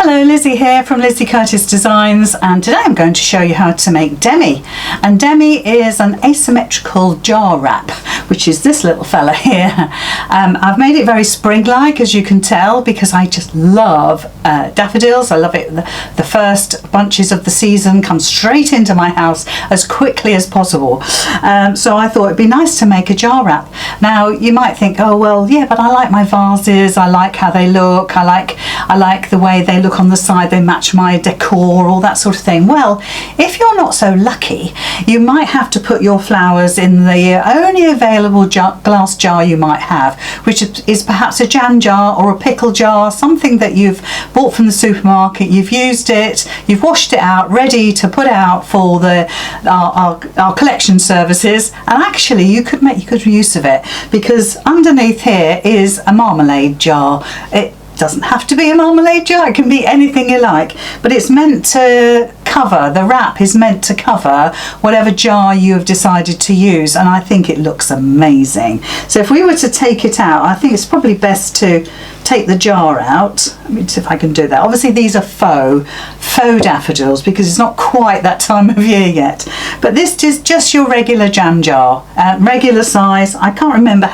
Hello, Lizzie here from Lizzy Curtis Designs, and today I'm going to show you how to make Demi. And Demi is an asymmetrical jar wrap, which is this little fella here. I've made it very spring-like, as you can tell, because I just love daffodils. I love it. The first bunches of the season come straight into my house as quickly as possible. So I thought it'd be nice to make a jar wrap. Now you might think, oh well, yeah, but I like my vases. I like how they look. I like the way they look on the side, they match my decor, all that sort of thing. Well, if you're not so lucky, you might have to put your flowers in the only available glass jar you might have, which is perhaps a jam jar or a pickle jar, something that you've bought from the supermarket, you've used it, you've washed it out, ready to put out for our collection services. And actually you could make good use of it, because underneath here is a marmalade jar. It doesn't have to be a marmalade jar, it can be anything you like, but it's meant to cover, the wrap is meant to cover whatever jar you have decided to use, and I think it looks amazing. So if we were to take it out, I think it's probably best to take the jar out. Let me see if I can do that. Obviously these are faux daffodils, because it's not quite that time of year yet, but this is just your regular jam jar, regular size. I can't remember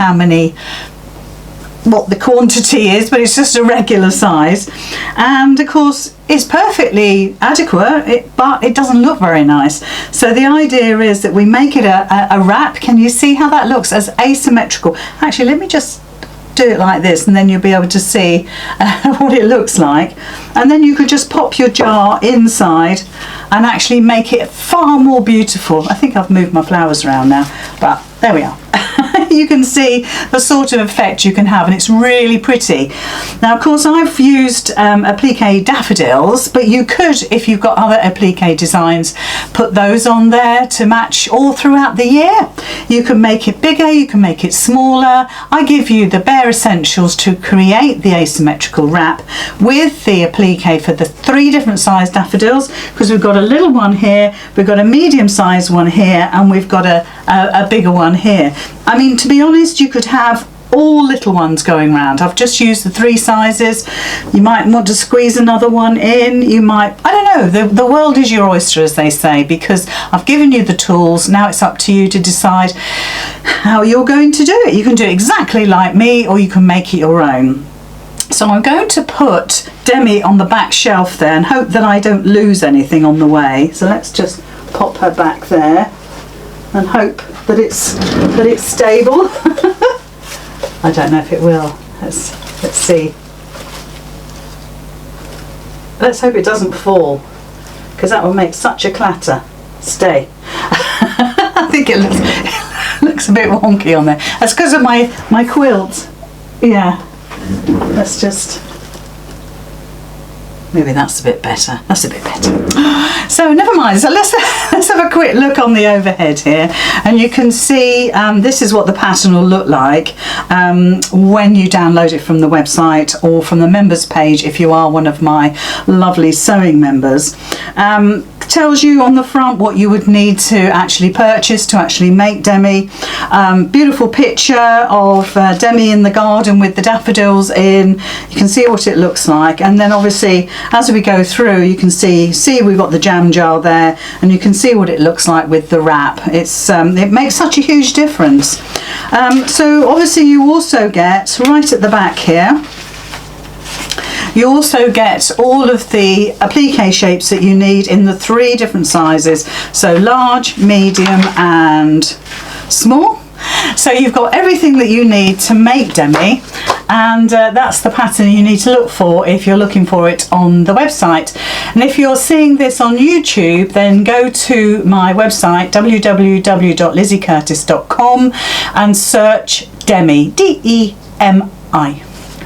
what the quantity is, but it's just a regular size, and of course it's perfectly adequate, but it doesn't look very nice. So the idea is that we make it a wrap. Can you see how that looks as asymmetrical? Actually, let me just do it like this, and then you'll be able to see what it looks like. And then you could just pop your jar inside and actually make it far more beautiful. I think I've moved my flowers around now, but there we are. You can see the sort of effect you can have, and it's really pretty. Now of course I've used applique daffodils, but you could, if you've got other applique designs, put those on there to match all throughout the year. You can make it bigger, you can make it smaller. I give you the bare essentials to create the asymmetrical wrap with the applique for the 3 different size daffodils, because we've got a little one here, we've got a medium sized one here, and we've got a bigger one here. I mean, to be honest, you could have all little ones going round. I've just used the 3 sizes. You might want to squeeze another one in. You might, I don't know, the world is your oyster, as they say, because I've given you the tools. Now it's up to you to decide how you're going to do it. You can do it exactly like me, or you can make it your own. So I'm going to put Demi on the back shelf there and hope that I don't lose anything on the way. So let's just pop her back there and hope that it's stable. I don't know if it will. Let's see. Let's hope it doesn't fall, because that will make such a clatter. Stay. I think it looks a bit wonky on there. That's because of my quilt. Yeah. Let's just, maybe that's a bit better. That's a bit better. So never mind. So let's have a quick look on the overhead here, and you can see this is what the pattern will look like when you download it from the website or from the members page, if you are one of my lovely sewing members. Tells you on the front what you would need to actually purchase to actually make Demi. Beautiful picture of Demi in the garden with the daffodils in. You can see what it looks like, and then obviously as we go through you can see we've got the jam jar there, and you can see what it looks like with the wrap. It makes such a huge difference. So obviously you also get, right at the back here, you also get all of the applique shapes that you need in the 3 different sizes, so large, medium and small. So you've got everything that you need to make Demi, and that's the pattern you need to look for if you're looking for it on the website. And if you're seeing this on YouTube, then go to my website www.lizzycurtis.com and search Demi, D-E-M-I,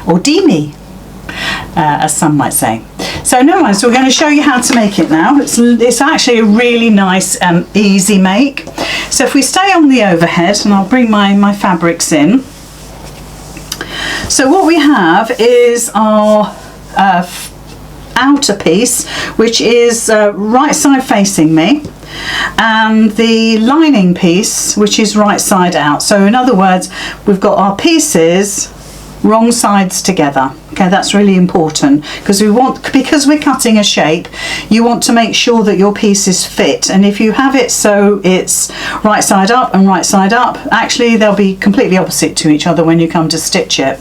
or Demi, as some might say. So never mind, so we're going to show you how to make it now. It's actually a really nice easy make. So if we stay on the overhead, and I'll bring my fabrics in. So what we have is our outer piece, which is right side facing me, and the lining piece, which is right side out. So in other words, we've got our pieces wrong sides together. Okay, that's really important because we're cutting a shape, you want to make sure that your pieces fit, and if you have it so it's right side up and right side up, actually they'll be completely opposite to each other when you come to stitch it.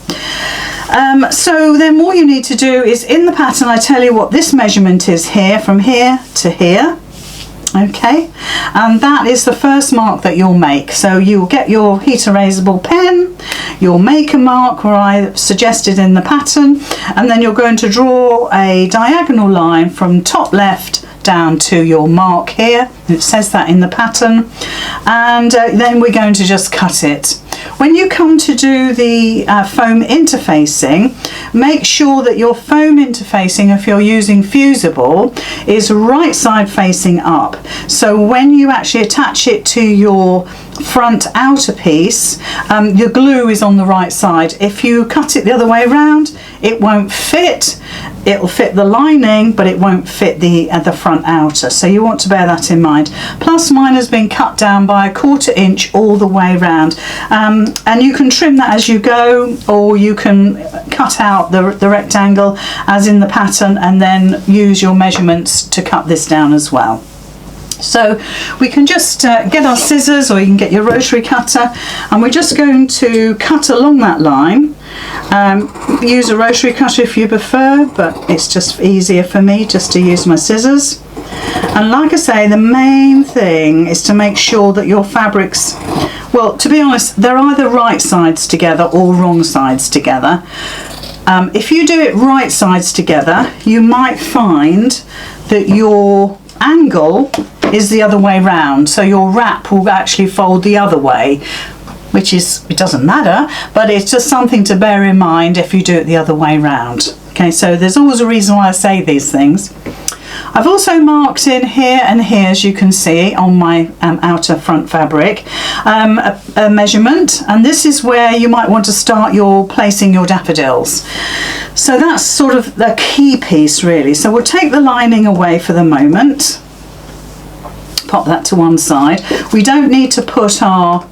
So then all you need to do is, in the pattern I tell you what this measurement is here, from here to here. Okay, and that is the first mark that you'll make. So you'll get your heat erasable pen, you'll make a mark where I suggested in the pattern, and then you're going to draw a diagonal line from top left down to your mark here. It says that in the pattern, and then we're going to just cut it. When you come to do the foam interfacing, make sure that your foam interfacing, if you're using fusible, is right side facing up. So when you actually attach it to your front outer piece, your glue is on the right side. If you cut it the other way around, it won't fit. It'll fit the lining, but it won't fit the front outer. So you want to bear that in mind. Plus mine has been cut down by 1/4 inch all the way around. And you can trim that as you go, or you can cut out the rectangle as in the pattern and then use your measurements to cut this down as well. So we can just get our scissors, or you can get your rotary cutter, and we're just going to cut along that line. Use a rotary cutter if you prefer, but it's just easier for me just to use my scissors. And like I say, the main thing is to make sure that your fabrics, well, to be honest, they're either right sides together or wrong sides together. If you do it right sides together, you might find that your angle is the other way round, so your wrap will actually fold the other way, which is, it doesn't matter, but it's just something to bear in mind if you do it the other way round. Okay, so there's always a reason why I say these things. I've also marked in here and here, as you can see on my outer front fabric, a measurement, and this is where you might want to start placing your daffodils. So that's sort of the key piece really. So we'll take the lining away for the moment, pop that to one side. We don't need to put our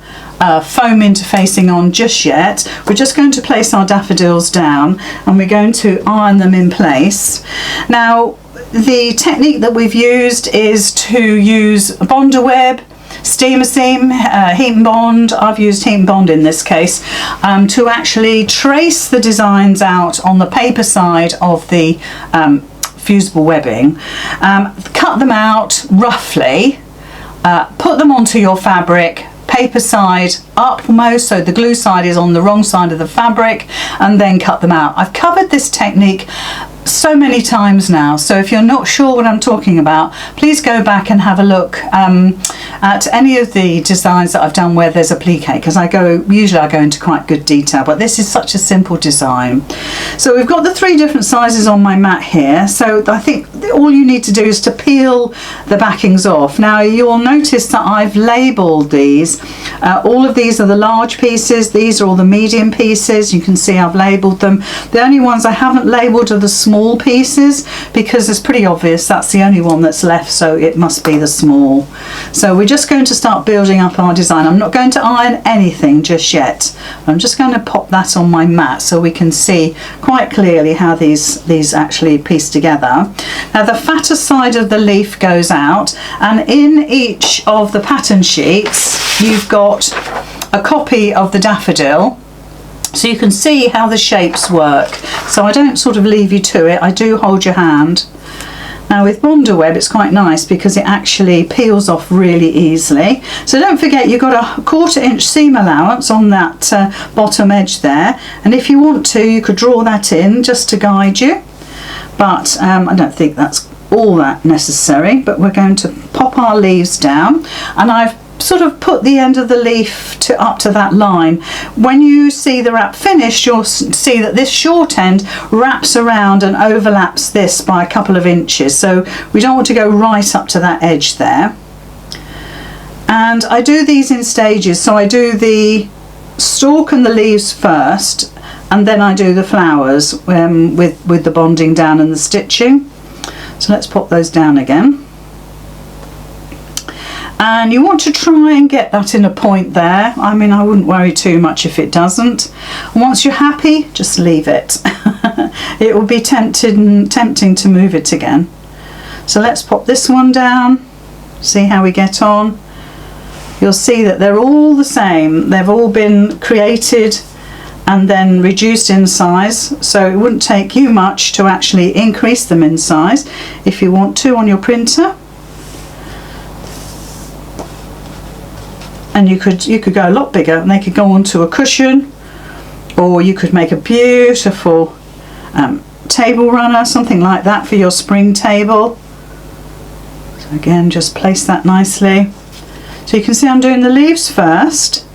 foam interfacing on just yet. We're just going to place our daffodils down and we're going to iron them in place. Now the technique that we've used is to use Bonder web, steamer seam, heat and bond. I've used heat and bond in this case, to actually trace the designs out on the paper side of the fusible webbing, cut them out roughly, put them onto your fabric, paper side uppermost, so the glue side is on the wrong side of the fabric, and then cut them out. I've covered this technique so many times now, so if you're not sure what I'm talking about, please go back and have a look at any of the designs that I've done where there's applique, because usually I go into quite good detail, but this is such a simple design. So we've got the 3 different sizes on my mat here, so I think all you need to do is to peel the backings off. Now you'll notice that I've labelled these. All of these are the large pieces, these are all the medium pieces. You can see I've labelled them. The only ones I haven't labelled are the small pieces, because it's pretty obvious that's the only one that's left, so it must be the small. So we're just going to start building up our design. I'm not going to iron anything just yet. I'm just going to pop that on my mat so we can see quite clearly how these actually piece together. Now the fatter side of the leaf goes out, and in each of the pattern sheets you've got a copy of the daffodil, so you can see how the shapes work. So I don't sort of leave you to it, I do hold your hand. Now with Bonder web it's quite nice because it actually peels off really easily. So don't forget you've got a 1/4 inch seam allowance on that bottom edge there, and if you want to you could draw that in just to guide you, but I don't think that's all that necessary. But we're going to pop our leaves down, and I've sort of put the end of the leaf up to that line. When you see the wrap finished, you'll see that this short end wraps around and overlaps this by a couple of inches, so we don't want to go right up to that edge there. And I do these in stages, so I do the stalk and the leaves first, and then I do the flowers with the bonding down and the stitching. So let's pop those down again. and you want to try and get that in a point there. I mean, I wouldn't worry too much if it doesn't. Once you're happy, just leave it. It will be tempting to move it again. So let's pop this one down, see how we get on. You'll see that they're all the same. They've all been created and then reduced in size, so it wouldn't take you much to actually increase them in size if you want to on your printer. And you could go a lot bigger, and they could go onto a cushion, or you could make a beautiful table runner, something like that for your spring table. So again, just place that nicely. So you can see I'm doing the leaves first,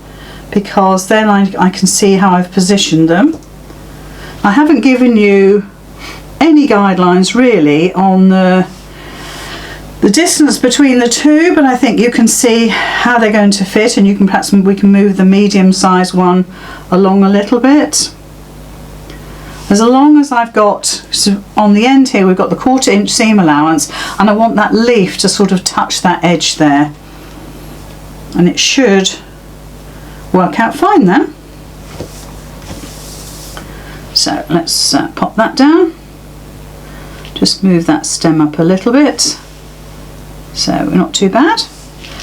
because then I can see how I've positioned them. I haven't given you any guidelines really on the distance between the two, but I think you can see how they're going to fit, and you can we can move the medium size one along a little bit. As long as I've got, so on the end here we've got the 1/4 inch seam allowance, and I want that leaf to sort of touch that edge there, and it should work out fine then. So let's pop that down, just move that stem up a little bit, so not too bad.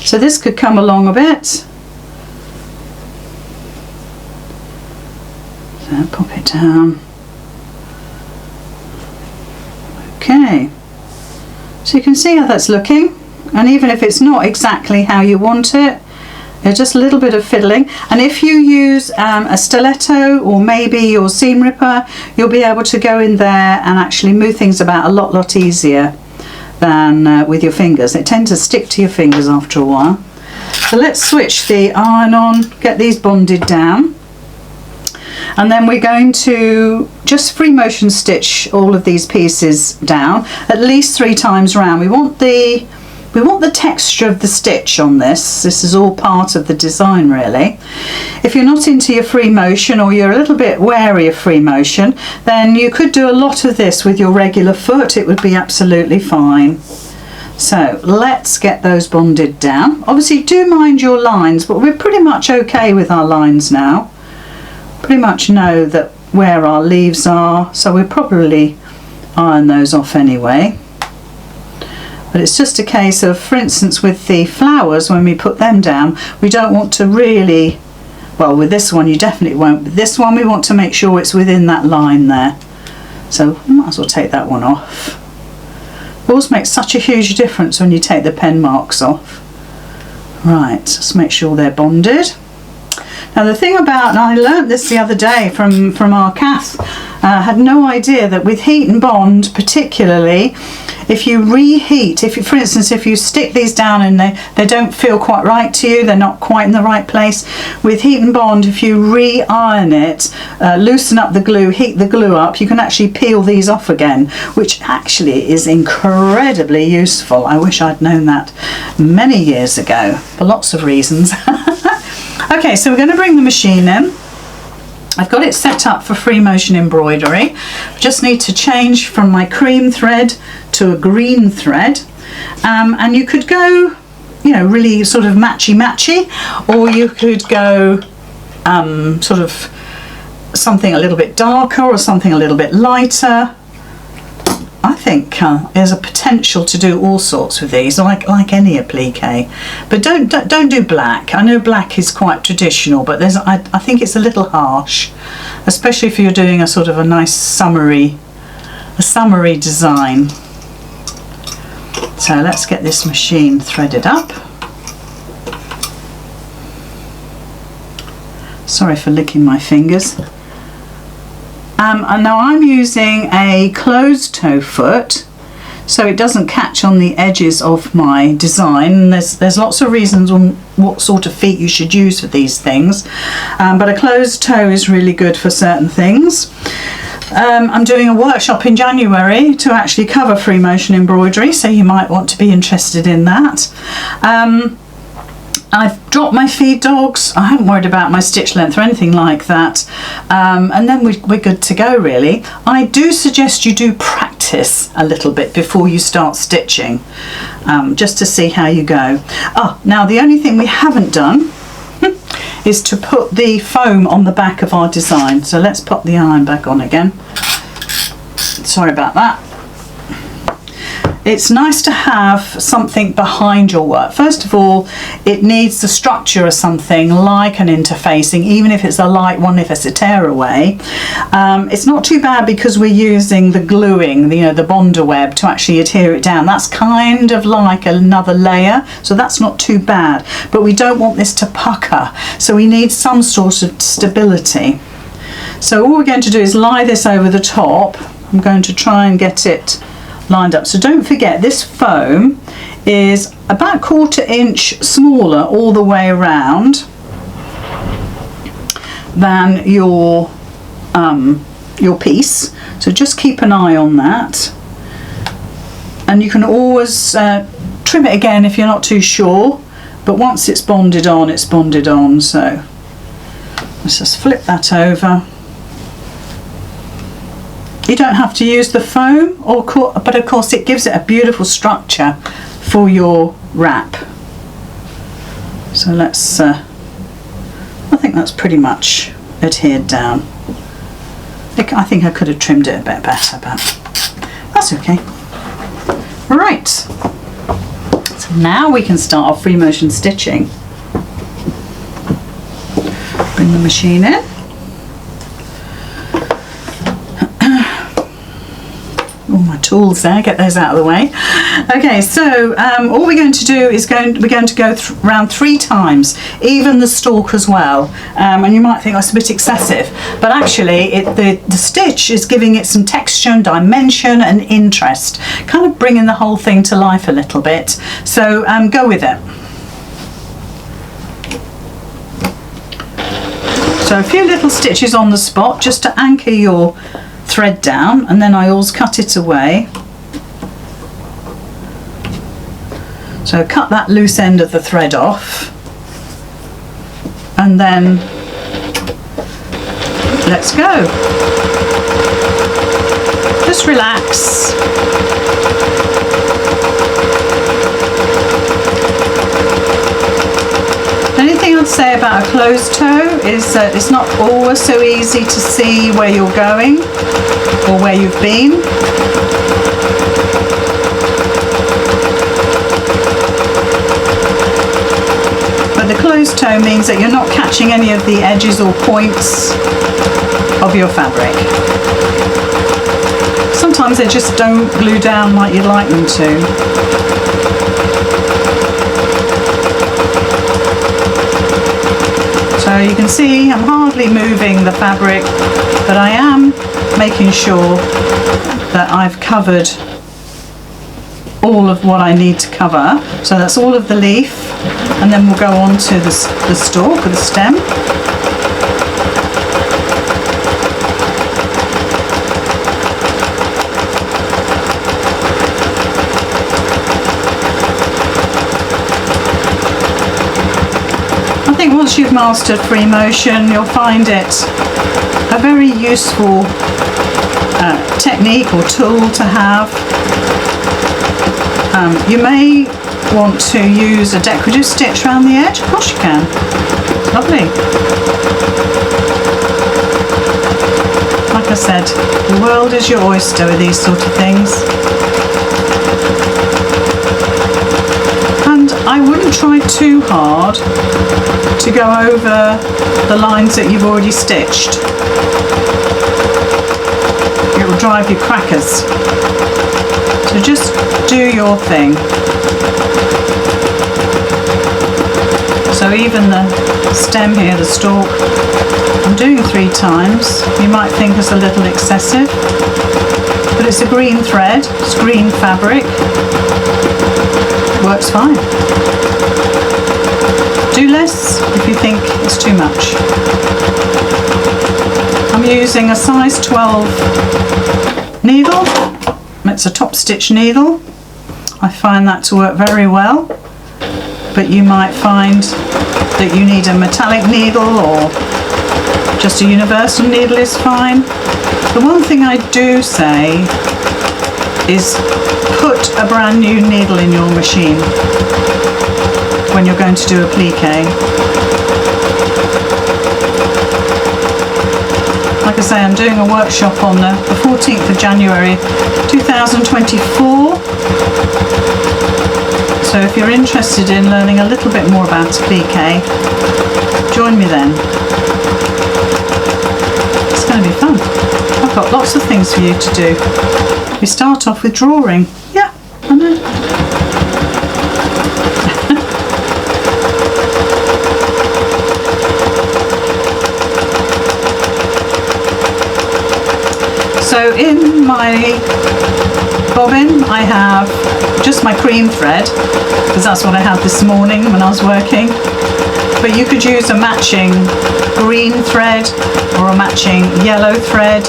So this could come along a bit, so pop it down. Okay, so you can see how that's looking, and even if it's not exactly how you want it, it's just a little bit of fiddling. And if you use a stiletto or maybe your seam ripper, you'll be able to go in there and actually move things about a lot easier than with your fingers. They tend to stick to your fingers after a while. So let's switch the iron on, get these bonded down, and then we're going to just free motion stitch all of these pieces down at least 3 times round. We want the texture of the stitch on this. This is all part of the design really. If you're not into your free motion, or you're a little bit wary of free motion, then you could do a lot of this with your regular foot. It would be absolutely fine. So let's get those bonded down. Obviously do mind your lines, but we're pretty much okay with our lines now. Pretty much know that where our leaves are, so we'll probably iron those off anyway. But it's just a case of, for instance, with the flowers, when we put them down, we don't want to really, well, with this one you definitely won't, with this one we want to make sure it's within that line there. So I might as well take that one off. It always makes such a huge difference when you take the pen marks off. Right, let's make sure they're bonded. Now the thing about, and I learnt this the other day from our Kath, had no idea that with heat and bond particularly, if you reheat, for instance, if you stick these down and they don't feel quite right to you, they're not quite in the right place, with heat and bond, if you re-iron it, loosen up the glue, heat the glue up, you can actually peel these off again, which actually is incredibly useful. I wish I'd known that many years ago, for lots of reasons. Okay, so we're going to bring the machine in. I've got it set up for free motion embroidery. Just need to change from my cream thread to a green thread, and you could go, you know, really sort of matchy, or you could go sort of something a little bit darker or something a little bit lighter. I think there's a potential to do all sorts with these, like any applique, but don't do black. I know black is quite traditional, but I think it's a little harsh, especially if you're doing a sort of a nice summery design. So let's get this machine threaded up. Sorry for licking my fingers. And now I'm using a closed toe foot, so it doesn't catch on the edges of my design. There's lots of reasons on what sort of feet you should use for these things, but a closed toe is really good for certain things. I'm doing a workshop in January to actually cover free motion embroidery, so you might want to be interested in that. I've dropped my feed dogs. I haven't worried about my stitch length or anything like that. And then we're good to go, really. I do suggest you do practice a little bit before you start stitching, just to see how you go. Now the only thing we haven't done is to put the foam on the back of our design. So let's pop the iron back on again. Sorry about that. It's nice to have something behind your work. First of all, it needs the structure of something like an interfacing, even if it's a light one, if it's a tearaway. It's not too bad because we're using the gluing, the bonder web to actually adhere it down. That's kind of like another layer, so that's not too bad. But we don't want this to pucker, so we need some sort of stability. So all we're going to do is lie this over the top. I'm going to try and get it lined up. So don't forget, this foam is about 1/4 inch smaller all the way around than your piece, so just keep an eye on that. And you can always trim it again if you're not too sure, but once it's bonded on, it's bonded on. So let's just flip that over. You don't have to use the foam, but of course it gives it a beautiful structure for your wrap. So let's, I think that's pretty much adhered down. I think I could have trimmed it a bit better, but that's okay. Right, so now we can start our free motion stitching. Bring the machine in. All my tools there, get those out of the way. Okay, so all we're going to do is we're going to go around 3 times, even the stalk as well. And you might think that's a bit excessive, but actually the stitch is giving it some texture and dimension and interest, kind of bringing the whole thing to life a little bit. So go with it. So a few little stitches on the spot just to anchor your thread down, and then I always cut it away. So cut that loose end of the thread off, and then let's go. Just relax. The only thing I'd say about a closed toe is that it's not always so easy to see where you're going or where you've been. But the closed toe means that you're not catching any of the edges or points of your fabric. Sometimes they just don't glue down like you'd like them to. So you can see I'm hardly moving the fabric, but I am making sure that I've covered all of what I need to cover. So that's all of the leaf, and then we'll go on to the stalk or the stem. Once you've mastered free motion, you'll find it a very useful technique or tool to have. You may want to use a decorative stitch around the edge. Of course you can. Lovely. Like I said, the world is your oyster with these sort of things. And I wouldn't try too hard to go over the lines that you've already stitched. It will drive you crackers. So just do your thing. So even the stem here, the stalk, I'm doing 3 times. You might think it's a little excessive, but it's a green thread, it's green fabric. Works fine. Do less if you think it's too much. I'm using a size 12 needle. It's a top stitch needle. I find that to work very well. but you might find that you need a metallic needle, or just a universal needle is fine. The one thing I do say is put a brand new needle in your machine when you're going to do applique. Like I say, I'm doing a workshop on the 14th of January 2024. So if you're interested in learning a little bit more about applique, join me then. It's going to be fun. I've got lots of things for you to do. We start off with drawing. Yeah, I know. So in my bobbin I have just my cream thread, because that's what I had this morning when I was working. But you could use a matching green thread or a matching yellow thread.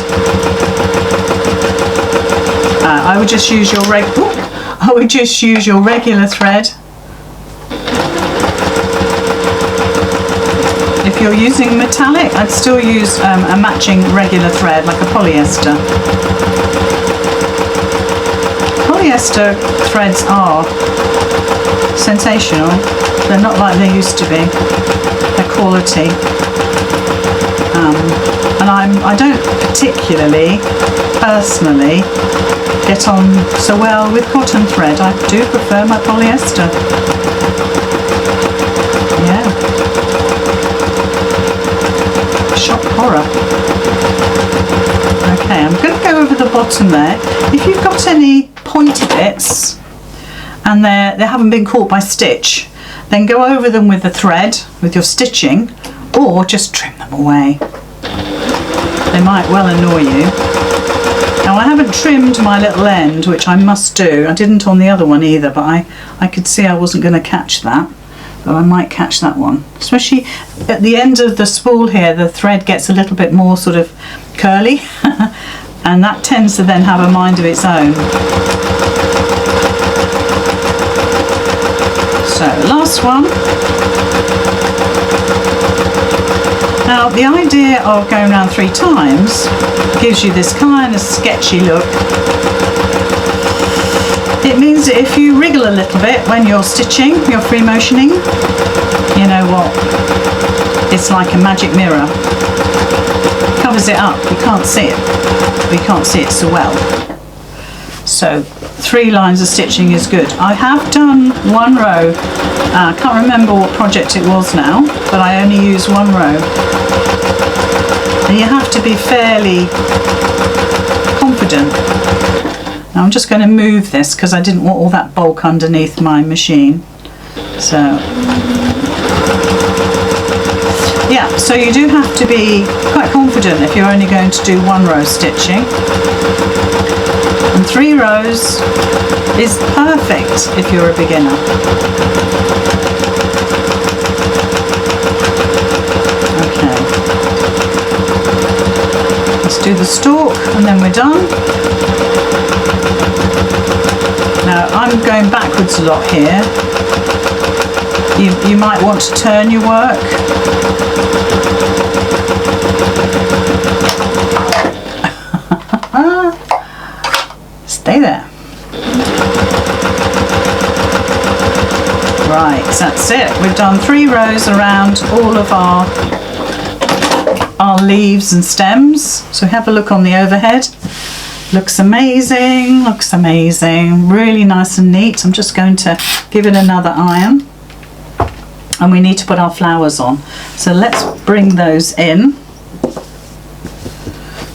I would just use your regular thread. If you're using metallic, I'd still use a matching regular thread, like a polyester. Polyester threads are sensational. They're not like they used to be. They're quality. And I don't particularly, personally, get on so well with cotton thread. I do prefer my polyester. Yeah. Shock horror. Okay, I'm going to go over the bottom there. If you've got any pointy bits and they haven't been caught by stitch, then go over them with the thread, with your stitching, or just trim them away. They might well annoy you. Now I haven't trimmed my little end, which I must do. I didn't on the other one either, but I could see I wasn't going to catch that. But I might catch that one. Especially at the end of the spool here, the thread gets a little bit more sort of curly, and that tends to then have a mind of its own. So, last one. Now, the idea of going around 3 times gives you this kind of sketchy look. It means that if you wriggle a little bit when you're stitching, you're free motioning, you know what, it's like a magic mirror. It covers it up, you can't see it, but you can't see it so well. So 3 lines of stitching is good. I have done 1 row, I can't remember what project it was now, but I only used 1 row. And you have to be fairly confident. Now I'm just going to move this because I didn't want all that bulk underneath my machine. So yeah, so you do have to be quite confident if you're only going to do 1 row stitching. And 3 rows is perfect if you're a beginner. Okay. Let's do the stalk and then we're done. Now I'm going backwards a lot here. You might want to turn your work. Stay there. Right, that's it. We've done 3 rows around all of our leaves and stems. So have a look on the overhead. Looks amazing, looks amazing. Really nice and neat. I'm just going to give it another iron. And we need to put our flowers on. So let's bring those in.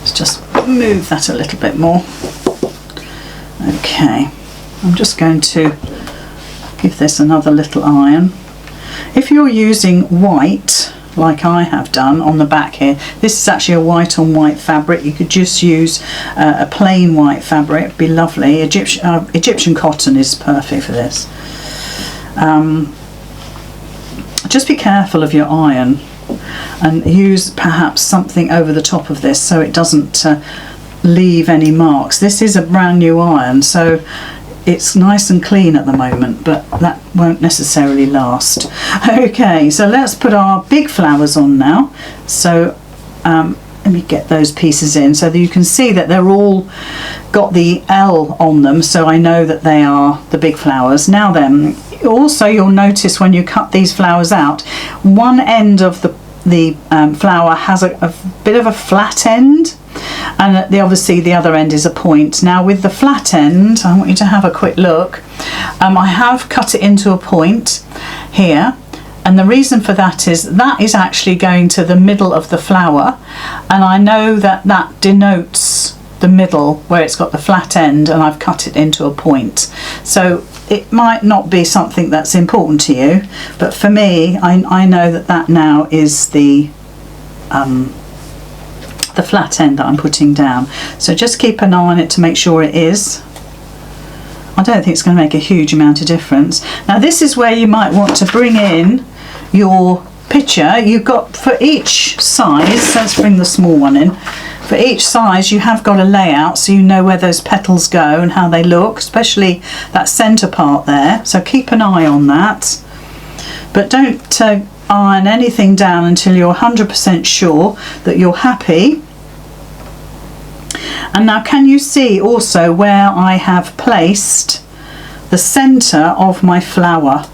Let's just move that a little bit more. Okay, I'm just going to give this another little iron. If you're using white, like I have done on the back here, this is actually a white on white fabric. You could just use a plain white fabric, it'd be lovely. Egyptian cotton is perfect for this. Just be careful of your iron and use perhaps something over the top of this so it doesn't leave any marks. This is a brand new iron, so it's nice and clean at the moment, but that won't necessarily last. Okay, so let's put our big flowers on now. So let me get those pieces in so that you can see that they're all got the L on them, so I know that they are the big flowers. Now then, also you'll notice when you cut these flowers out, one end of the flower has a bit of a flat end, and obviously the other end is a point. Now with the flat end, I want you to have a quick look. I have cut it into a point here, and the reason for that is actually going to the middle of the flower, and I know that that denotes the middle where it's got the flat end, and I've cut it into a point. So it might not be something that's important to you, but for me, I know that now is the flat end that I'm putting down. So just keep an eye on it to make sure it is. I don't think it's going to make a huge amount of difference. Now this is where you might want to bring in your picture. You've got, for each size, let's bring the small one in. For each size you have got a layout, so you know where those petals go and how they look, especially that centre part there. So keep an eye on that. But don't iron anything down until you're 100% sure that you're happy. And now can you see also where I have placed the centre of my flower?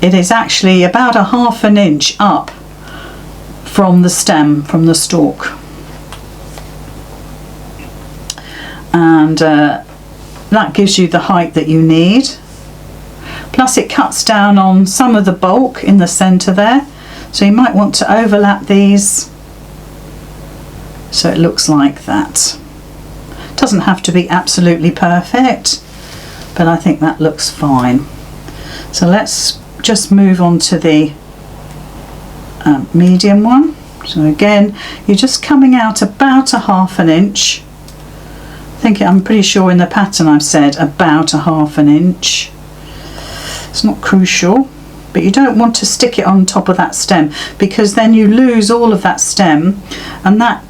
It is actually about a ½ inch up from the stem, from the stalk. And that gives you the height that you need. Plus it cuts down on some of the bulk in the centre there, so you might want to overlap these so it looks like that. Doesn't have to be absolutely perfect, but I think that looks fine. So let's just move on to the medium one. So again, you're just coming out about a ½ inch. I'm pretty sure in the pattern I've said about a ½ inch. It's not crucial, but you don't want to stick it on top of that stem, because then you lose all of that stem, and that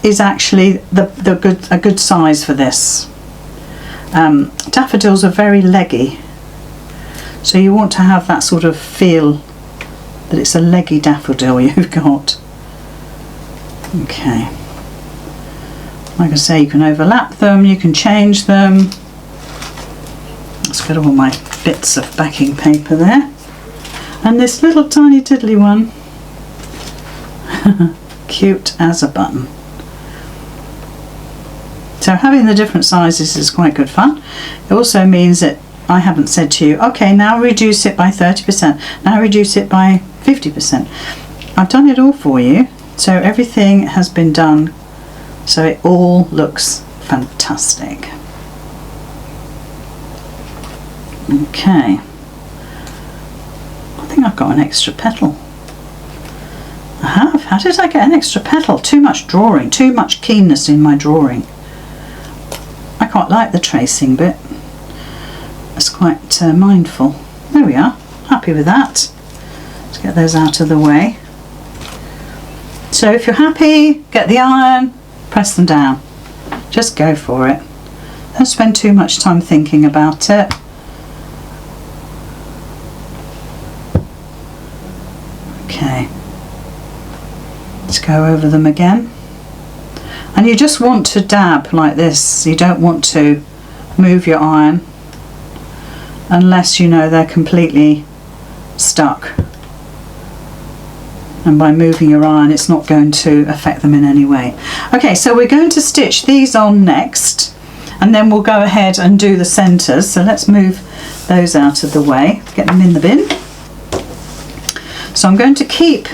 is actually a good size for this. Daffodils are very leggy, so you want to have that sort of feel that it's a leggy daffodil you've got. Okay. Like I say, you can overlap them, you can change them. Let's get all my bits of backing paper there. And this little tiny tiddly one. Cute as a button. So having the different sizes is quite good fun. It also means that I haven't said to you, okay, now reduce it by 30%, now reduce it by 50%. I've done it all for you, so everything has been done, so it all looks fantastic. Okay, I think I've got an extra petal. I have. How did I get an extra petal? Too much drawing, too much keenness in my drawing. I quite like the tracing bit. It's quite mindful. There we are. Happy with that. Let's get those out of the way. So if you're happy, get the iron, press them down. Just go for it. Don't spend too much time thinking about it. Okay. Let's go over them again. And you just want to dab like this. You don't want to move your iron unless you know they're completely stuck. And by moving your iron, it's not going to affect them in any way. Okay, so we're going to stitch these on next, and then we'll go ahead and do the centres. So let's move those out of the way, get them in the bin. So I'm going to keep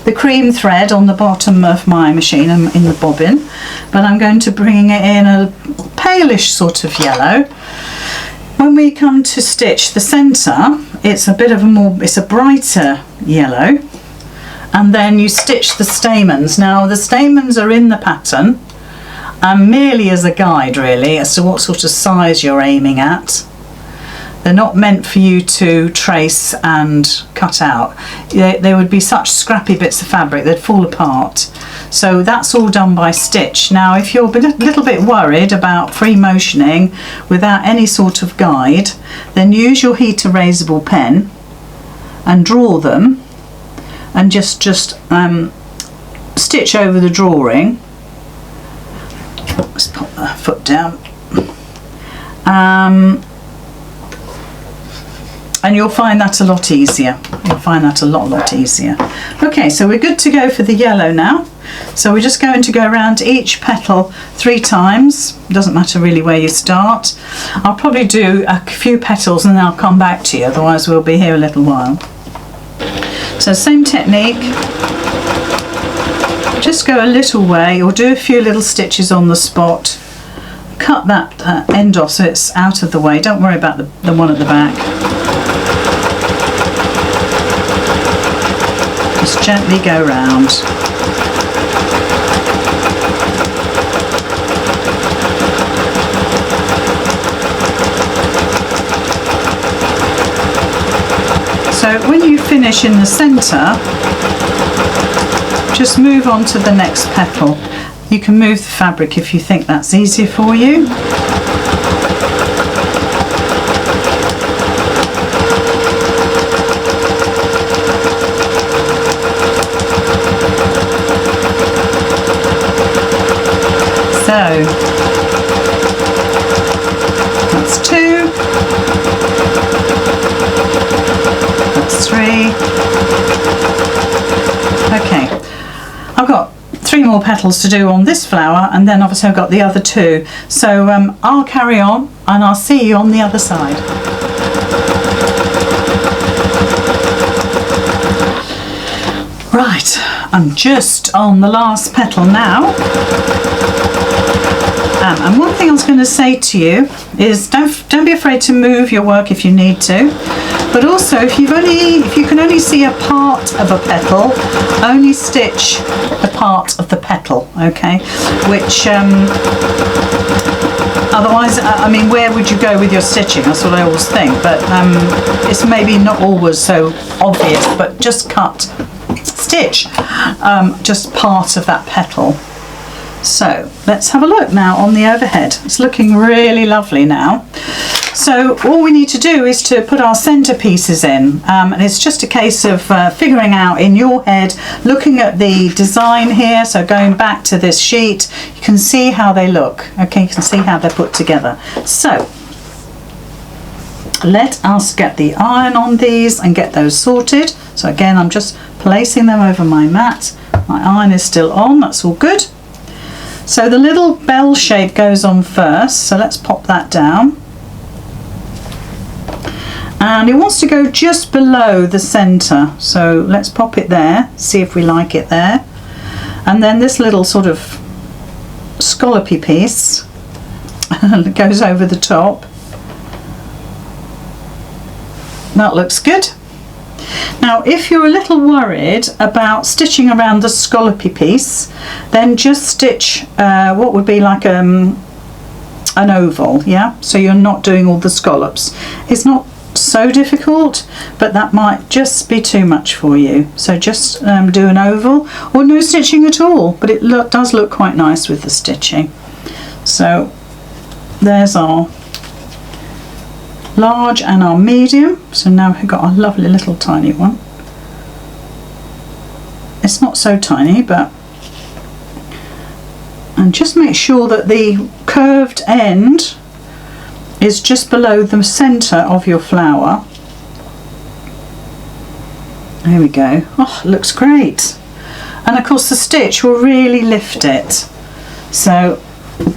the cream thread on the bottom of my machine and in the bobbin, but I'm going to bring it in a palish sort of yellow. When we come to stitch the centre, it's a bit of it's a brighter yellow, and then you stitch the stamens. Now the stamens are in the pattern, merely as a guide really as to what sort of size you're aiming at. They're not meant for you to trace and cut out. They would be such scrappy bits of fabric, they'd fall apart. So that's all done by stitch. Now if you're a little bit worried about free motioning without any sort of guide, then use your heat erasable pen and draw them, and just stitch over the drawing. Let's put the foot down. And you'll find that a lot easier. You'll find that a lot easier. Okay, so we're good to go for the yellow now. So we're just going to go around each petal 3 times. Doesn't matter really where you start. I'll probably do a few petals and then I'll come back to you, otherwise we'll be here a little while. So same technique. Just go a little way, or do a few little stitches on the spot. Cut that end off so it's out of the way. Don't worry about the one at the back. Just gently go round. So when you finish in the centre, just move on to the next petal. You can move the fabric if you think that's easier for you. So that's 2, that's 3. Okay, I've got 3 more petals to do on this flower, and then obviously I've got the other 2. So I'll carry on and I'll see you on the other side. Right, I'm just on the last petal now. And one thing I was going to say to you is don't be afraid to move your work if you need to. But also, if you can only see a part of a petal, only stitch the part of the petal, okay? Which otherwise, I mean, where would you go with your stitching? That's what I always think. But it's maybe not always so obvious. But just stitch just part of that petal. So let's have a look now on the overhead. It's looking really lovely now. So all we need to do is to put our centre pieces in, and it's just a case of figuring out in your head, looking at the design here. So going back to this sheet, you can see how they look. Okay, you can see how they're put together. So let us get the iron on these and get those sorted. So again, I'm just placing them over my mat. My iron is still on, that's all good. So the little bell shape goes on first, so let's pop that down. And it wants to go just below the centre, so let's pop it there, see if we like it there. And then this little sort of scallopy piece goes over the top. That looks good. Now if you're a little worried about stitching around the scallopy piece, then just stitch what would be like an oval, yeah? So you're not doing all the scallops. It's not so difficult, but that might just be too much for you. So just do an oval, or no stitching at all, but it does look quite nice with the stitching. So there's our large and our medium. So now we've got a lovely little tiny one. It's not so tiny, but, and just make sure that the curved end is just below the centre of your flower. There we go. Oh, it looks great. And of course the stitch will really lift it. So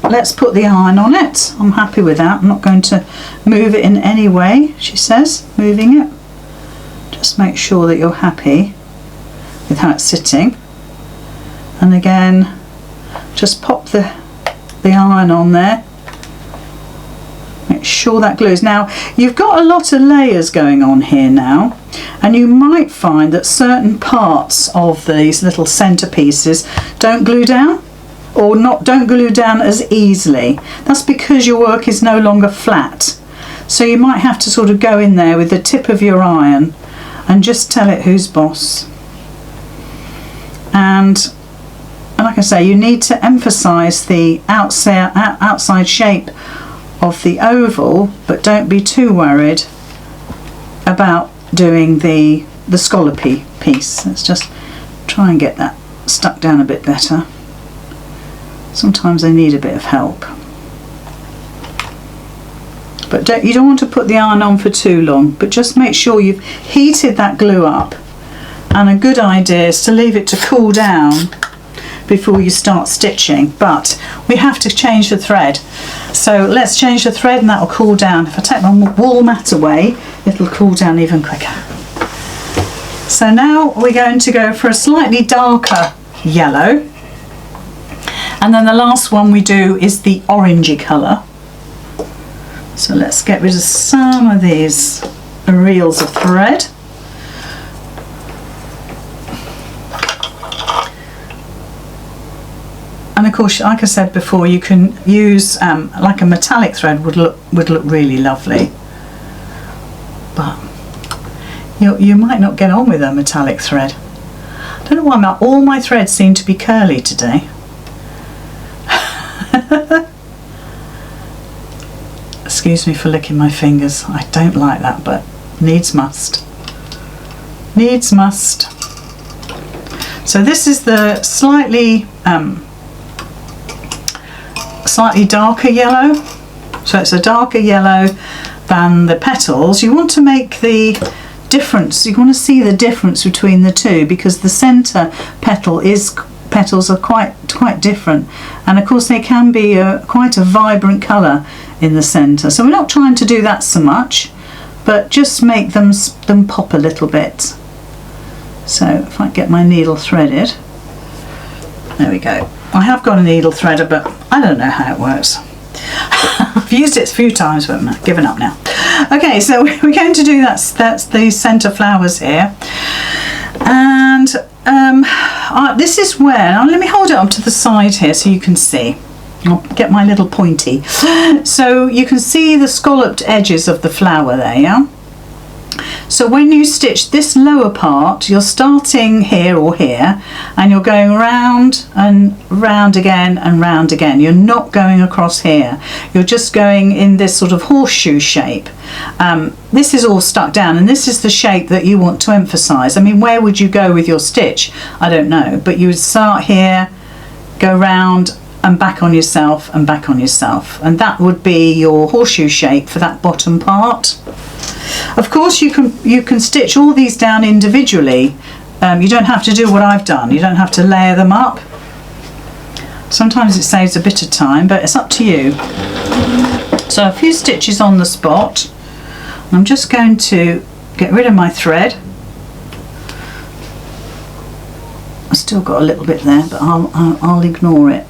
let's put the iron on it. I'm happy with that. I'm not going to move it in any way, she says, moving it. Just make sure that you're happy with how it's sitting. And again, just pop the iron on there. Make sure that glues. Now you've got a lot of layers going on here now, and you might find that certain parts of these little centre pieces don't glue down, or don't glue down as easily. That's because your work is no longer flat. So you might have to sort of go in there with the tip of your iron and just tell it who's boss. And like I say, you need to emphasize the outside shape of the oval, but don't be too worried about doing the scallopy piece. Let's just try and get that stuck down a bit better. Sometimes they need a bit of help. But you don't want to put the iron on for too long, but just make sure you've heated that glue up. And a good idea is to leave it to cool down before you start stitching, but we have to change the thread. So let's change the thread and that will cool down. If I take my wool mat away, it'll cool down even quicker. So now we're going to go for a slightly darker yellow. And then the last one we do is the orangey colour. So let's get rid of some of these reels of thread. And of course, like I said before, you can use like a metallic thread would look really lovely. But you might not get on with a metallic thread. I don't know why all my threads seem to be curly today. Excuse me for licking my fingers. I don't like that, but needs must. Needs must. So this is the slightly darker yellow. So it's a darker yellow than the petals. You want to make the difference. You want to see the difference between the two, because the centre petals are quite different, and of course they can be quite a vibrant colour in the centre. So we're not trying to do that so much, but just make them pop a little bit. So if I get my needle threaded, there we go. I have got a needle threader, but I don't know how it works. I've used it a few times, but I'm giving up now. Okay, so we're going to do that's the centre flowers here, and this is where, now let me hold it up to the side here so you can see. I'll get my little pointy. So you can see the scalloped edges of the flower there, yeah? So when you stitch this lower part, you're starting here or here, and you're going round and round again and round again. You're not going across here. You're just going in this sort of horseshoe shape. This is all stuck down, and this is the shape that you want to emphasize. I mean, where would you go with your stitch? I don't know, but you would start here, go round and back on yourself and back on yourself, and that would be your horseshoe shape for that bottom part. Of course you can stitch all these down individually. You don't have to do what I've done. You don't have to layer them up. Sometimes it saves a bit of time, but it's up to you. So a few stitches on the spot. I'm just going to get rid of my thread. I've still got a little bit there, but I'll ignore it.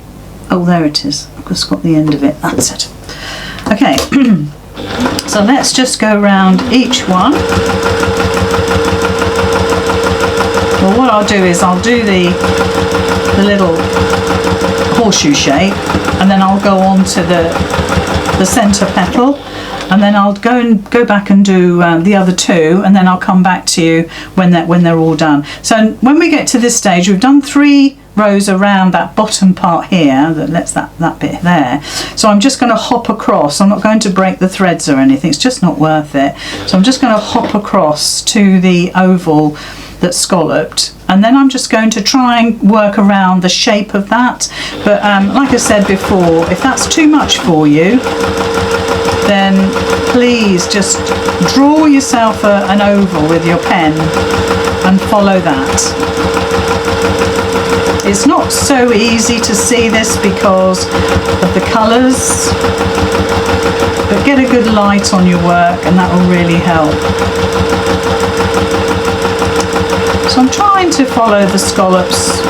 Oh, there it is. I've just got the end of it. That's it. Okay. So let's just go around each one. Well, what I'll do is I'll do the little horseshoe shape, and then I'll go on to the centre petal, and then I'll go back and do the other two, and then I'll come back to you when they're all done. So when we get to this stage, we've done 3 rows around that bottom part here, that bit there. So I'm just going to hop across. I'm not going to break the threads or anything, it's just not worth it. So I'm just going to hop across to the oval that's scalloped, and then I'm just going to try and work around the shape of that. But like I said before, if that's too much for you, then please just draw yourself an oval with your pen and follow that. It's not so easy to see this because of the colours, but get a good light on your work and that will really help. So I'm trying to follow the scallops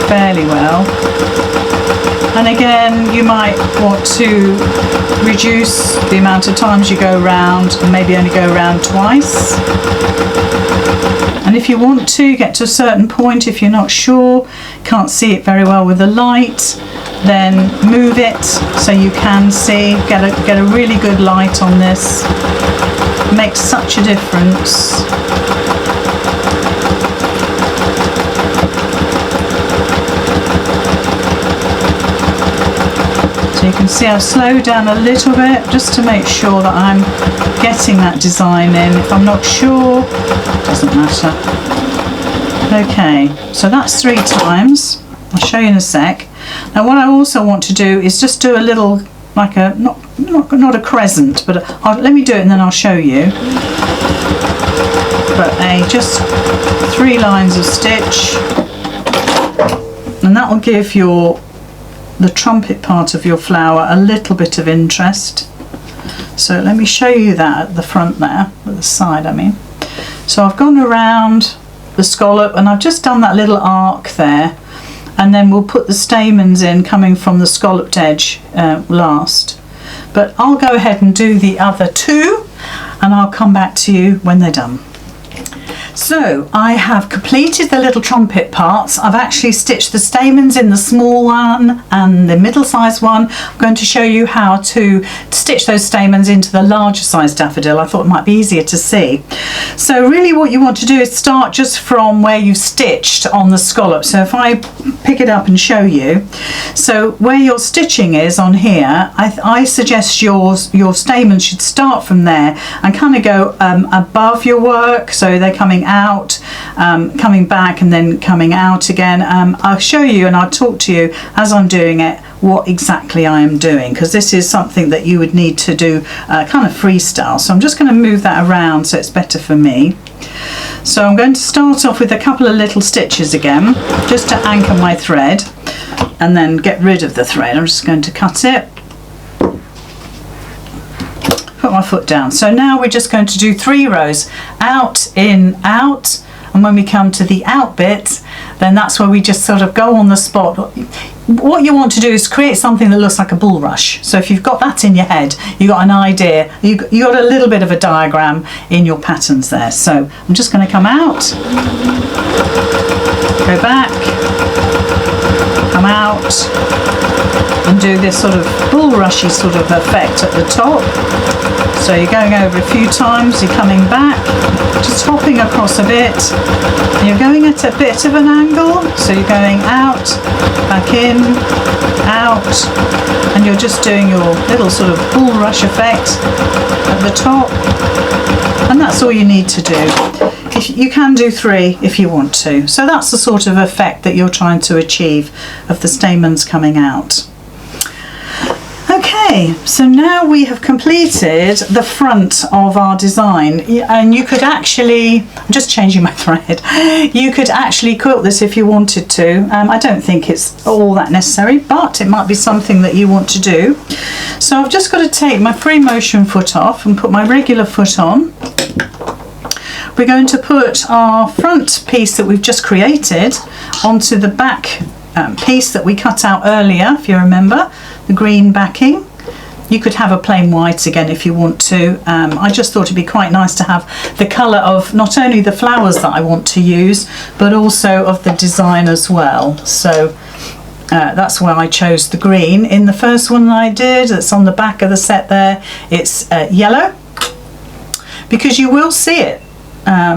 fairly well. And again, you might want to reduce the amount of times you go around and maybe only go around twice. And if you want to get to a certain point, if you're not sure, can't see it very well with the light, then move it so you can see, get a really good light on this. It makes such a difference. So you can see I've slowed down a little bit just to make sure that I'm getting that design in. If I'm not sure, it doesn't matter. Okay, so that's 3 times. I'll show you in a sec. Now what I also want to do is just do a little, like a, not a crescent, but let me do it and then I'll show you. But just 3 lines of stitch, and that will give the trumpet part of your flower a little bit of interest. So let me show you that at the front there, at the side I mean. So I've gone around the scallop and I've just done that little arc there, and then we'll put the stamens in coming from the scalloped edge last. But I'll go ahead and do the other 2 and I'll come back to you when they're done. So I have completed the little trumpet parts. I've actually stitched the stamens in the small one and the middle-sized one. I'm going to show you how to stitch those stamens into the larger size daffodil. I thought it might be easier to see. So really what you want to do is start just from where you stitched on the scallop. So if I pick it up and show you, so where your stitching is on here, I suggest your stamens should start from there and kind of go above your work, so they're coming out, coming back and then coming out again. I'll show you and I'll talk to you as I'm doing it what exactly I am doing, because this is something that you would need to do kind of freestyle. So I'm just going to move that around so it's better for me. So I'm going to start off with a couple of little stitches again just to anchor my thread and then get rid of the thread. I'm just going to cut it, put my foot down. So now we're just going to do 3 rows, out, in, out, and when we come to the out bit, then that's where we just sort of go on the spot. What you want to do is create something that looks like a bulrush. So if you've got that in your head, you've got an idea, you got a little bit of a diagram in your patterns there. So I'm just going to come out, go back, come out, and do this sort of bulrushy sort of effect at the top. So you're going over a few times, you're coming back, just hopping across a bit, and you're going at a bit of an angle, so you're going out, back in, out, and you're just doing your little sort of bulrush effect at the top, and that's all you need to do. You can do 3 if you want to. So that's the sort of effect that you're trying to achieve of the stamens coming out. Okay, so now we have completed the front of our design, and you could actually, I'm just changing my thread, you could actually quilt this if you wanted to. I don't think it's all that necessary, but it might be something that you want to do. So I've just got to take my free motion foot off and put my regular foot on. We're going to put our front piece that we've just created onto the back piece that we cut out earlier, if you remember, the green backing. You could have a plain white again if you want to. I just thought it'd be quite nice to have the colour of not only the flowers that I want to use, but also of the design as well. So that's why I chose the green. In the first one that I did, that's on the back of the set there, it's yellow, because you will see it,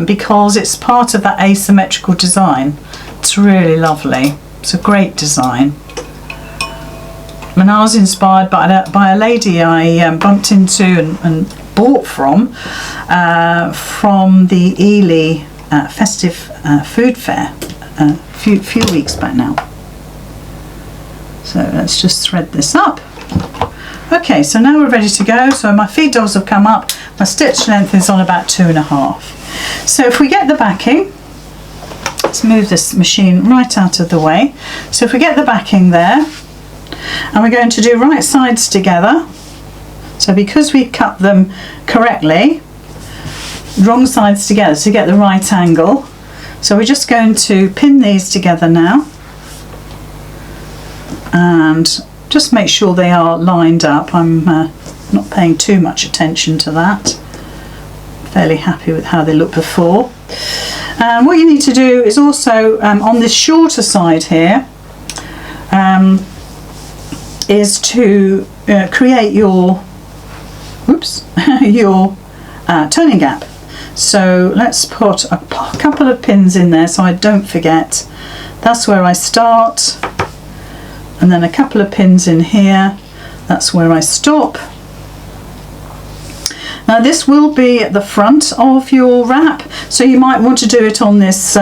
because it's part of that asymmetrical design. It's really lovely. It's a great design. And I was inspired by a lady I bumped into and bought from the Ely festive food fair a few weeks back now. So let's just thread this up. Okay, so now we're ready to go. So my feed doors have come up. My stitch length is on about 2.5. So if we get the backing, let's move this machine right out of the way. So if we get the backing there, and we're going to do right sides together. So because we cut them correctly, wrong sides together to get the right angle. So we're just going to pin these together now. and just make sure they are lined up. I'm not paying too much attention to that. Fairly happy with how they look before. And what you need to do is also on this shorter side here is to create your your turning gap. So let's put a couple of pins in there so I don't forget. That's where I start, and then a couple of pins in here. That's where I stop. Now this will be at the front of your wrap, so you might want to do it on this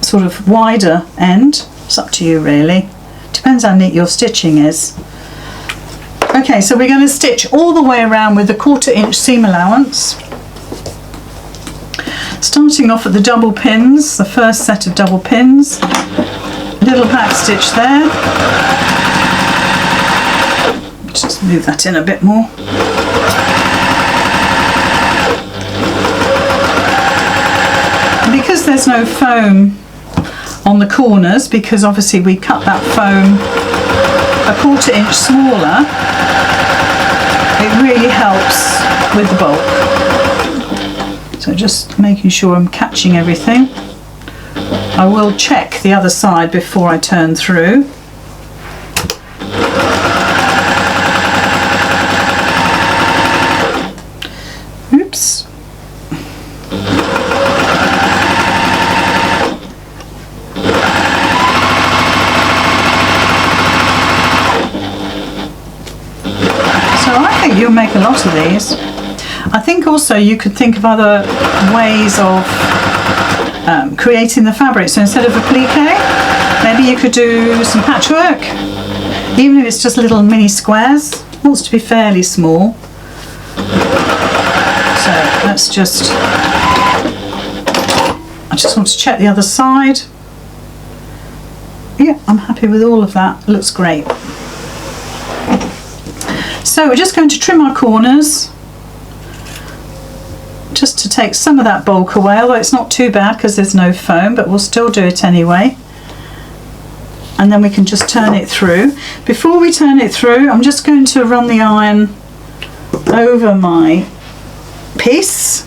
sort of wider end. It's up to you really. Depends how neat your stitching is. Okay, so we're going to stitch all the way around with the 1/4 inch seam allowance. Starting off at the double pins, the first set of double pins. Little back stitch there. Just move that in a bit more. Because there's no foam on the corners, because obviously we cut that foam a 1/4 inch smaller, it really helps with the bulk. So just making sure I'm catching everything. I will check the other side before I turn through. Oops. You'll make a lot of these. I think also you could think of other ways of creating the fabric. So instead of applique, maybe you could do some patchwork, even if it's just little mini squares. It wants to be fairly small. So let's just, I just want to check the other side. Yeah, I'm happy with all of that. It looks great. So we're just going to trim our corners just to take some of that bulk away, although it's not too bad because there's no foam, but we'll still do it anyway. And then we can just turn it through. Before we turn it through, I'm just going to run the iron over my piece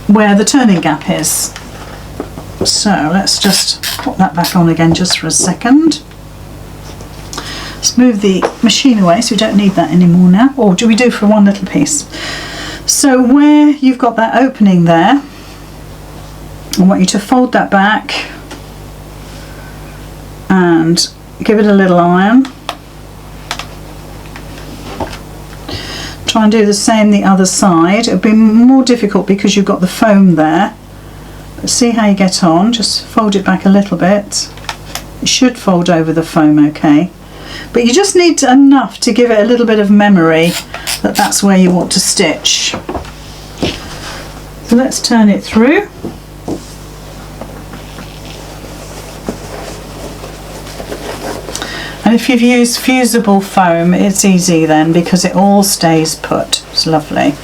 where the turning gap is. So let's just put that back on again just for a second. Let's move the machine away so we don't need that anymore now. Or do we do for one little piece? So where you've got that opening there, I want you to fold that back and give it a little iron. Try and do the same the other side. It'll be more difficult because you've got the foam there. But see how you get on. Just fold it back a little bit. It should fold over the foam okay. But you just need enough to give it a little bit of memory that that's where you want to stitch. So let's turn it through. And if you've used fusible foam, it's easy then because it all stays put. It's lovely.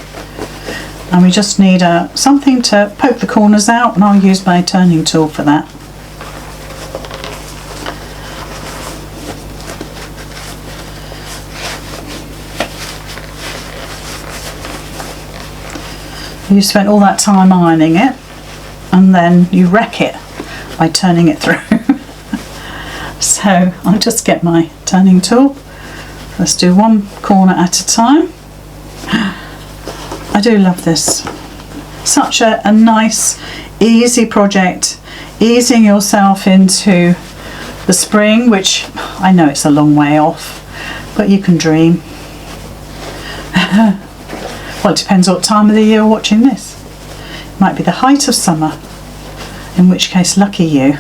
And we just need something to poke the corners out, and I'll use my turning tool for that. You spent all that time ironing it and then you wreck it by turning it through. So I'll just get my turning tool. Let's do one corner at a time. I do love this. Such a nice, easy project, easing yourself into the spring, which I know it's a long way off, but you can dream. Well, it depends what time of the year you're watching this. It might be the height of summer, in which case lucky you.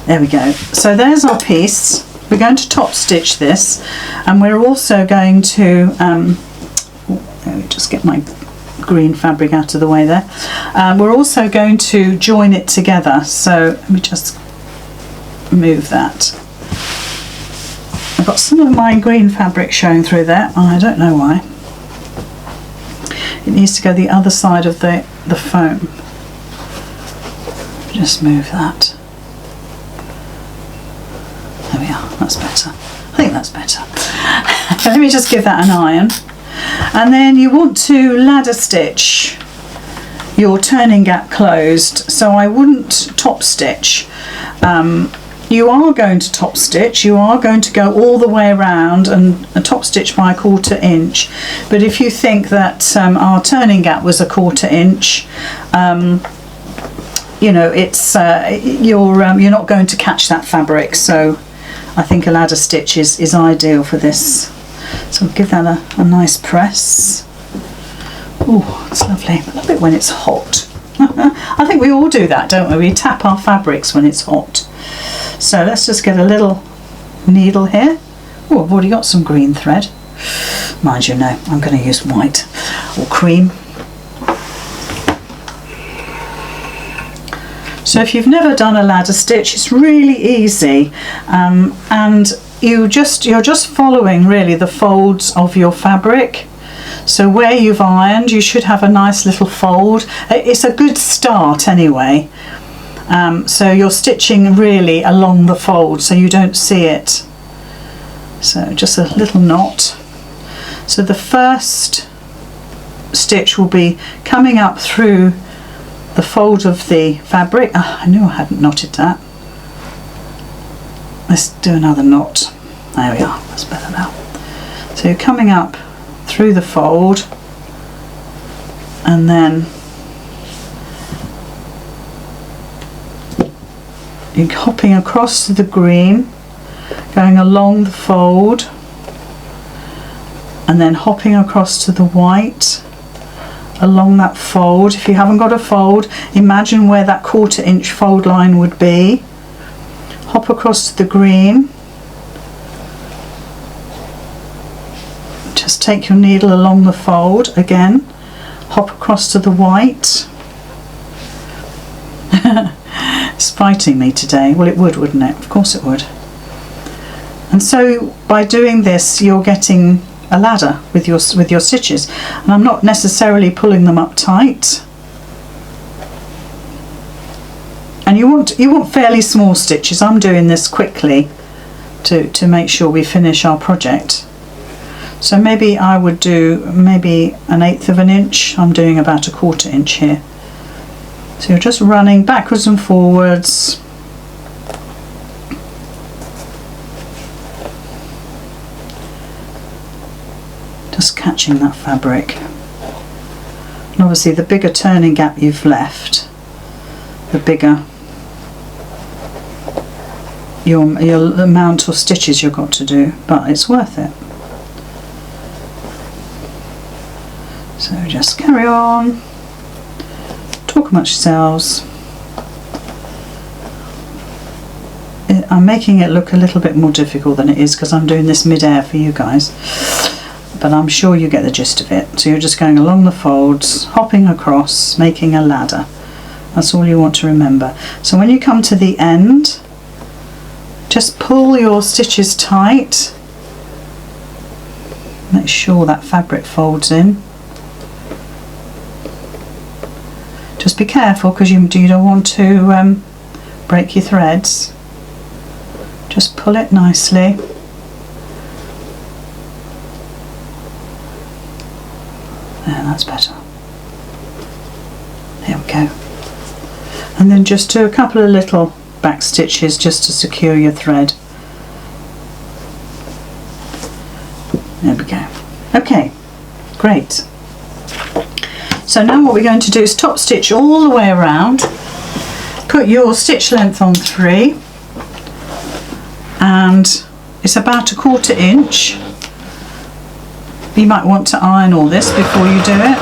There we go. So there's our piece. We're going to top stitch this, and we're also going to let me just get my green fabric out of the way there. We're also going to join it together, so let me just move that. I've got some of my green fabric showing through there. I don't know why. It needs to go the other side of the foam. Just move that. There that's better. I think that's better. Let me just give that an iron. And then you want to ladder stitch your turning gap closed, so I wouldn't top stitch. You are going to top stitch, you are going to go all the way around and top stitch by 1/4 inch, but if you think that our turning gap was 1/4 inch, you know, it's you're not going to catch that fabric, so I think a ladder stitch is ideal for this. So I'll give that a nice press. Oh, it's lovely. I love it when it's hot. I think we all do that, don't we? We tap our fabrics when it's hot. So let's just get a little needle here. Oh, I've already got some green thread. Mind you, no, I'm going to use white or cream. So if you've never done a ladder stitch, it's really easy, and you're just following really the folds of your fabric. So where you've ironed, you should have a nice little fold. It's a good start anyway. So you're stitching really along the fold so you don't see it. So just a little knot. So the first stitch will be coming up through the fold of the fabric. I knew I hadn't knotted that. Let's do another knot. There we are, that's better now. So you're coming up through the fold and then you're hopping across to the green, going along the fold and then hopping across to the white along that fold. If you haven't got a fold, imagine where that 1/4 inch fold line would be. Hop across to the green. Just take your needle along the fold again. Hop across to the white. It's fighting me today. Well, it would, wouldn't it? Of course it would. And so by doing this, you're getting a ladder with your stitches, and I'm not necessarily pulling them up tight. And you want fairly small stitches. I'm doing this quickly to make sure we finish our project. So maybe I would do maybe 1/8 of an inch. I'm doing about 1/4 inch here. So you're just running backwards and forwards. Just catching that fabric. And obviously the bigger turning gap you've left, the bigger your amount of stitches you've got to do, but it's worth it. So just carry on, talk amongst yourselves. I'm making it look a little bit more difficult than it is because I'm doing this mid-air for you guys, but I'm sure you get the gist of it. So you're just going along the folds, hopping across, making a ladder. That's all you want to remember. So when you come to the end, just pull your stitches tight. Make sure that fabric folds in. Just be careful because you don't want to break your threads. Just pull it nicely. There, that's better. There we go. And then just do a couple of little back stitches just to secure your thread. There we go. Okay, great. So now what we're going to do is top stitch all the way around. Put your stitch length on 3, and it's about 1/4 inch. You might want to iron all this before you do it.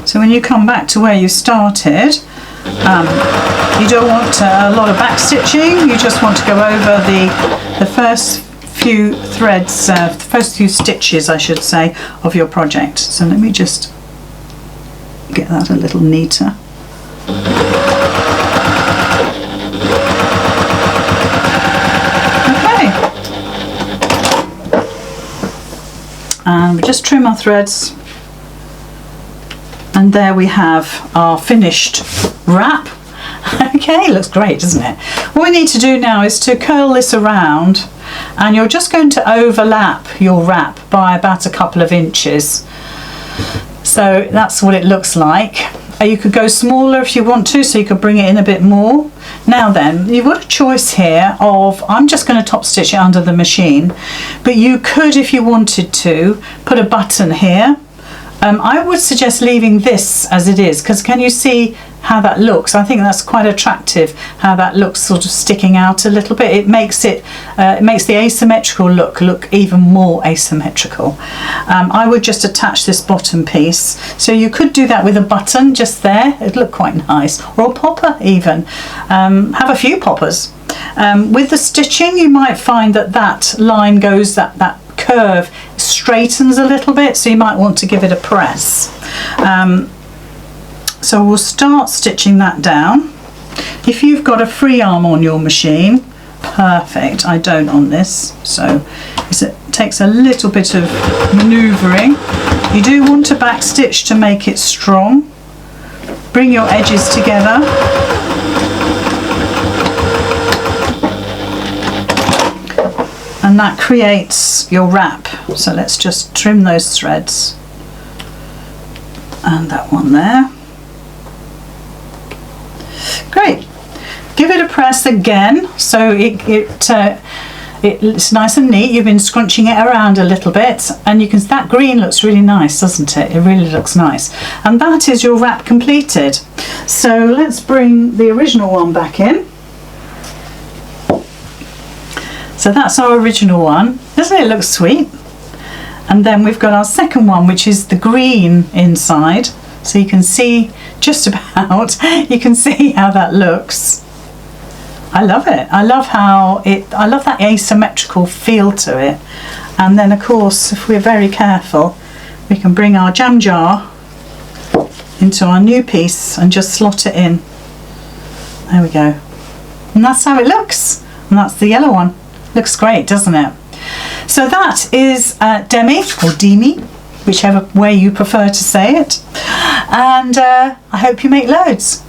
So when you come back to where you started, You don't want a lot of back stitching, you just want to go over the first few threads, the first few stitches I should say, of your project. So let me just get that a little neater. Okay. And we just trim our threads. And there we have our finished wrap. Okay, looks great, doesn't it? What we need to do now is to curl this around, and you're just going to overlap your wrap by about a couple of inches. So that's what it looks like. You could go smaller if you want to, so you could bring it in a bit more. Now then, you've got a choice here of, I'm just going to top stitch it under the machine, but you could, if you wanted to, put a button here. I would suggest leaving this as it is, because can you see how that looks? I think that's quite attractive, how that looks sort of sticking out a little bit. It makes the asymmetrical look even more asymmetrical. I would just attach this bottom piece, so you could do that with a button just there. It'd look quite nice, or a popper even. Have a few poppers. With the stitching, you might find that that line goes, that curve straightens a little bit, so you might want to give it a press. So we'll start stitching that down. If you've got a free arm on your machine, perfect. I don't on this, so it takes a little bit of manoeuvring. You do want to back stitch to make it strong. Bring your edges together. And that creates your wrap. So let's just trim those threads. And that one there. Great. Give it a press again, so it's nice and neat. You've been scrunching it around a little bit, and you can. That green looks really nice, doesn't it? It really looks nice. And that is your wrap completed. So let's bring the original one back in. So that's our original one. Doesn't it look sweet? And then we've got our second one, which is the green inside. So you can see just about, you can see how that looks. I love it. I love I love that asymmetrical feel to it. And then of course, if we're very careful, we can bring our jam jar into our new piece and just slot it in. There we go. And that's how it looks. And that's the yellow one. Looks great, doesn't it? So that is Demi, or Demi, whichever way you prefer to say it. And I hope you make loads.